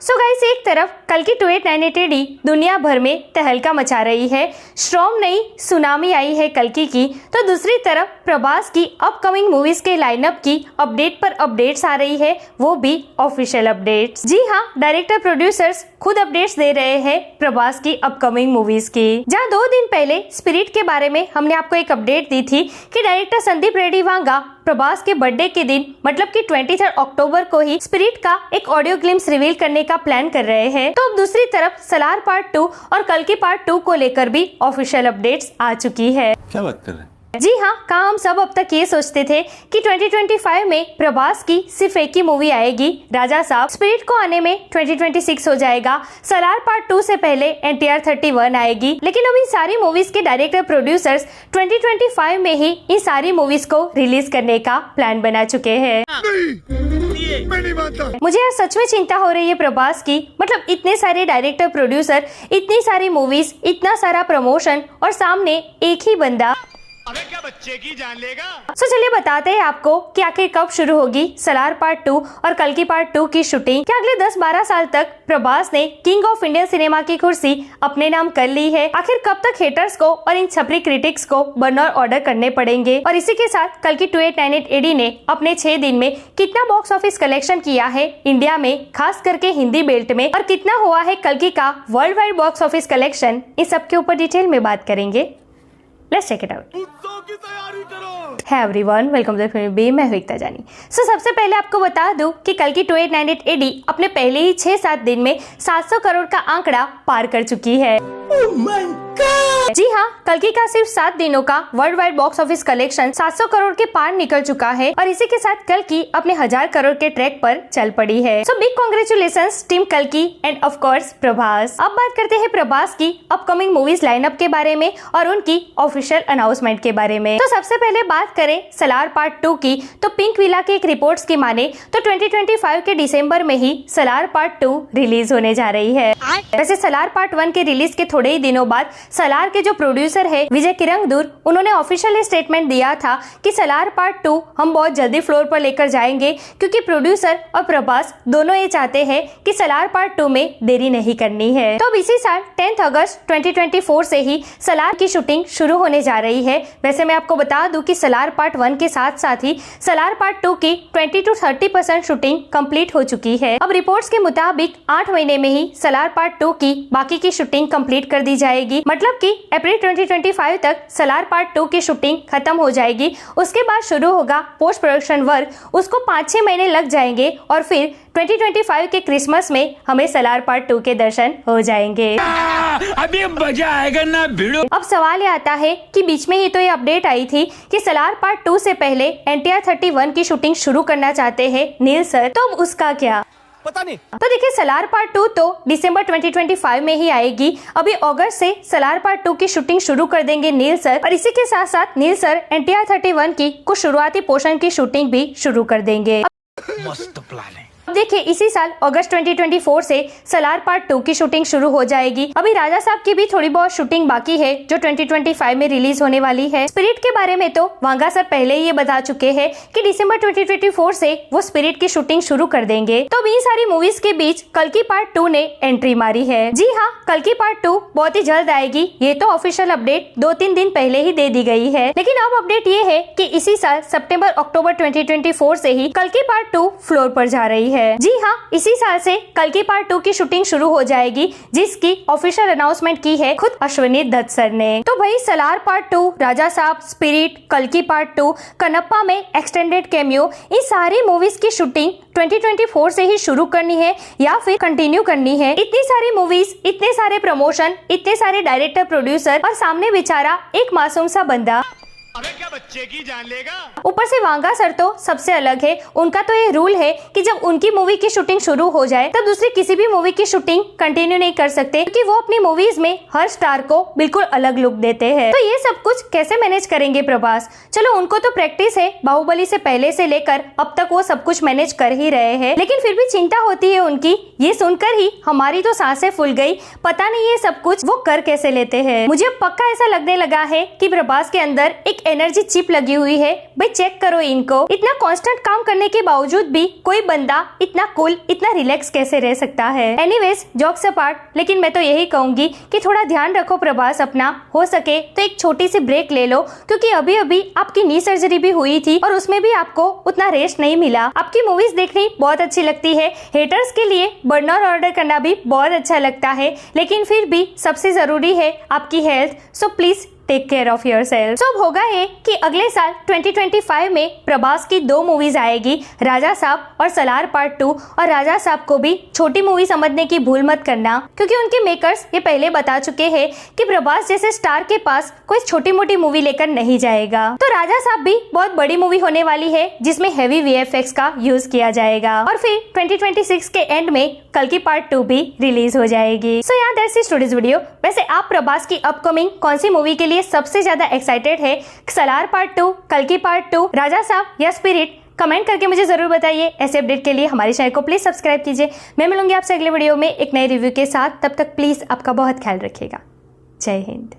So guys, एक तरफ कल्कि 2898 AD दुनिया भर में तहलका मचा रही है, स्ट्रॉम नई सुनामी आई है कल्कि की, तो दूसरी तरफ प्रभास की अपकमिंग मूवीज के लाइनअप की अपडेट पर अपडेट्स आ रही है, वो भी ऑफिशियल अपडेट्स। जी हाँ, डायरेक्टर प्रोड्यूसर्स खुद अपडेट्स दे रहे हैं प्रभास की अपकमिंग मूवीज की। जहाँ 2 दिन पहले स्पिरिट के बारे में हमने आपको एक अपडेट दी थी कि डायरेक्टर संदीप रेड्डी वांगा प्रभास के बर्थडे के दिन मतलब कि 23 अक्टूबर को ही स्पिरिट का एक ऑडियो ग्लिम्स रिवील करने का प्लान कर रहे हैं। तो अब दूसरी तरफ सलार पार्ट 2 और कल्कि पार्ट 2 को लेकर भी ऑफिशियल अपडेट्स आ चुकी है। क्या बात कर रहे हैं? जी हाँ, कहाँ हम सब अब तक ये सोचते थे कि 2025 में प्रभास की सिर्फ एक ही मूवी आएगी, राजा साहब। स्पिरिट को आने में 2026 हो जाएगा। सलार पार्ट 2 से पहले NTR 31 आएगी, लेकिन अब इन सारी मूवीज के डायरेक्टर प्रोड्यूसर्स 2025 में ही इन सारी मूवीज को रिलीज करने का प्लान बना चुके हैं। मुझे यार सच में चिंता हो रही है प्रभास की, मतलब इतने सारे डायरेक्टर प्रोड्यूसर, इतनी सारी मूवीज, इतना सारा प्रमोशन और सामने एक ही बंदा। अबे क्या बच्चे की जान लेगा? तो चलिए बताते हैं आपको कि आखिर कब शुरू होगी सलार पार्ट 2 और कल्कि पार्ट 2 की शूटिंग। क्या अगले 10-12 साल तक प्रभास ने किंग ऑफ इंडियन सिनेमा की कुर्सी अपने नाम कर ली है? आखिर कब तक हेटर्स को और इन छपरी क्रिटिक्स को बर्नर ऑर्डर करने पड़ेंगे? और इसी के साथ कल्कि 2898 AD ने अपने 6 दिन में कितना बॉक्स ऑफिस कलेक्शन किया है इंडिया में, खास करके हिंदी बेल्ट में, और कितना हुआ है कल्कि का world wide box office collection, इन सब के ऊपर डिटेल में बात करेंगे। Let's check it out. की तैयारी करो। Hey everyone, welcome to the film B, मैं हूं एकता जानी। सबसे पहले आपको बता दूं कि कल्कि 2898 AD अपने पहले ही 6-7 दिन में 700 करोड़ का आंकड़ा पार कर चुकी है। Oh my God! जी हाँ, कल्कि का सिर्फ 7 दिनों का world wide box office collection 700 crore के पार निकल चुका है और इसी के साथ कल्कि अपने 1000 करोड़ के ट्रैक पर चल पड़ी है। सो बिग कांग्रेचुलेशंस टीम कल्कि एंड ऑफ कोर्स प्रभास। अब बात करते हैं प्रभास की अपकमिंग मूवीज लाइनअप के बारे में और उनकी ऑफिशियल अनाउंसमेंट के बारे में। तो सबसे पहले बात करें सलार पार्ट 2 की, तो पिंक विला के एक रिपोर्ट्स की माने तो 2025 के दिसंबर में ही सलार पार्ट 2 रिलीज होने जा रही है। वैसे सलार पार्ट 1 के रिलीज के थोड़े ही दिनों बाद सलार के जो प्रोड्यूसर है विजय किरंगदूर, उन्होंने ऑफिशियल स्टेटमेंट दिया था कि सलार पार्ट 2 हम बहुत जल्दी फ्लोर पर लेकर जाएंगे, क्योंकि प्रोड्यूसर और प्रभास दोनों ये चाहते हैं कि सलार पार्ट 2 में देरी नहीं करनी है। तो अब इसी साल 10 अगस्त 2024 से ही सलार की शूटिंग शुरू होने जा रही है। वैसे मैं आपको बता दूं कि सलार पार्ट 1 के साथ साथ ही सलार पार्ट 2 की 20-30% शूटिंग कंप्लीट हो चुकी है। अब रिपोर्ट्स के मुताबिक 8 महीने में ही सलार पार्ट 2 की बाकी की शूटिंग कंप्लीट कर दी जाएगी, मतलब कि अप्रैल 2025 तक सलार पार्ट 2 की शूटिंग खत्म हो जाएगी। उसके बाद शुरू होगा पोस्ट प्रोडक्शन वर्क, उसको 5-6 महीने लग जाएंगे और फिर 2025 के क्रिसमस में हमें सलार पार्ट 2 के दर्शन हो जाएंगे। अभी मजा आएगा ना भिड़ो। अब सवाल ये आता है कि बीच में ही तो ये अपडेट आई थी कि सलार पार्ट 2 से पहले NTR 31 की शूटिंग शुरू करना चाहते हैं नील सर, तो अब उसका क्या? पता नहीं। तो देखिए, सलार पार्ट 2 तो दिसंबर 2025 में ही आएगी। अभी अगस्त से सलार पार्ट 2 की शूटिंग शुरू कर देंगे नील सर, और इसी के साथ साथ नील सर NTR 31 की कुछ शुरुआती पोर्शन की शूटिंग भी शुरू कर देंगे। मस्त प्लान है। अब देखिए, इसी साल अगस्त 2024 से सलार पार्ट 2 की शूटिंग शुरू हो जाएगी। अभी राजा साहब की भी थोड़ी बहुत शूटिंग बाकी है जो 2025 में रिलीज होने वाली है। स्पिरिट के बारे में तो वांगा सर पहले ही ये बता चुके हैं कि दिसंबर 2024 से वो स्पिरिट की शूटिंग शुरू कर देंगे। तो अब इन सारी मूवीज के बीच कल्कि पार्ट 2 ने एंट्री मारी है। जी हाँ, कल्कि पार्ट 2 बहुत ही जल्द आएगी। ये तो ऑफिशियल अपडेट 2-3 दिन पहले ही दे दी गई है, लेकिन अब अपडेट ये है कि इसी साल सितंबर-अक्टूबर 2024 से ही कल्कि पार्ट 2 फ्लोर पर जा रही है। जी हाँ, इसी साल से कल्कि पार्ट 2 की शूटिंग शुरू हो जाएगी, जिसकी ऑफिशियल अनाउंसमेंट की है खुद अश्विनी दत्त सर ने। तो भाई सलार पार्ट 2, राजा साहब, स्पिरिट, कल्कि पार्ट 2, कनप्पा में एक्सटेंडेड कैमियो, इन सारी मूवीज की शूटिंग 2024 से ही शुरू करनी है या फिर कंटिन्यू करनी है? इतनी सारी मूवीज, इतने सारे प्रमोशन, इतने सारे डायरेक्टर प्रोड्यूसर और सामने बेचारा एक मासूम सा बंदा। अबे क्या बच्चे की जान लेगा? ऊपर से वांगा सर तो सबसे अलग है। उनका तो ये रूल है कि जब उनकी मूवी की शूटिंग शुरू हो जाए तब दूसरी किसी भी मूवी की शूटिंग कंटिन्यू नहीं कर सकते, क्योंकि वो अपनी मूवीज में हर स्टार को बिल्कुल अलग लुक देते हैं। तो ये सब कुछ कैसे मैनेज करेंगे प्रभास? चलो, उनको तो प्रैक्टिस है, बाहुबली से पहले से लेकर अब तक वो सब कुछ मैनेज कर ही रहे हैं, लेकिन फिर भी चिंता होती है उनकी। ये सुनकर ही हमारी तो सांसें फूल गई। पता नहीं ये सब कुछ वो कर कैसे लेते हैं। मुझे पक्का ऐसा लगने लगा है कि प्रभास के अंदर एक एनर्जी चिप लगी हुई है। भाई चेक करो इनको, इतना कांस्टेंट काम करने के बावजूद भी कोई बंदा इतना कूल, इतना रिलैक्स कैसे रह सकता है। एनीवेज जोक्स अपार्ट, लेकिन मैं तो यही कहूंगी कि थोड़ा ध्यान रखो प्रभास अपना, हो सके तो एक छोटी सी ब्रेक ले लो, क्योंकि अभी अभी आपकी नी सर्जरी भी हुई थी और उसमें भी आपको उतना रेस्ट नहीं मिला। आपकी मूवीज देखनी बहुत अच्छी लगती है, हेटर्स के लिए बर्न और ऑर्डर करना भी बहुत अच्छा लगता है, लेकिन फिर भी सबसे जरूरी है आपकी health. So please take care of yourself. अब होगा ये कि अगले साल 2025 में प्रभास की 2 मूवीज आएगी, राजा साहब और सलार पार्ट 2। और राजा साहब को भी छोटी मूवी समझने की भूल मत करना, क्योंकि उनके मेकर्स ये पहले बता चुके हैं कि प्रभास जैसे स्टार के पास कोई छोटी मोटी मूवी लेकर नहीं जाएगा। तो राजा साहब भी बहुत बड़ी मूवी होने वाली है, जिसमें हेवी VFX का यूज किया जाएगा। और फिर 2026 के एंड में कल्कि पार्ट 2 भी रिलीज हो जाएगी। सो यार दैट्स इट टुडेस वीडियो। वैसे आप प्रभास की अपकमिंग कौन सी मूवी के लिए सबसे ज्यादा एक्साइटेड है? सलार पार्ट 2, कल्कि पार्ट 2, राजा साहब या स्पिरिट? कमेंट करके मुझे जरूर बताइए। ऐसे अपडेट के लिए हमारे चैनल को प्लीज सब्सक्राइब कीजिए। मैं मिलूंगी आपसे अगले वीडियो में एक नए रिव्यू के साथ। तब तक प्लीज आपका बहुत ख्याल रखिएगा। जय हिंद।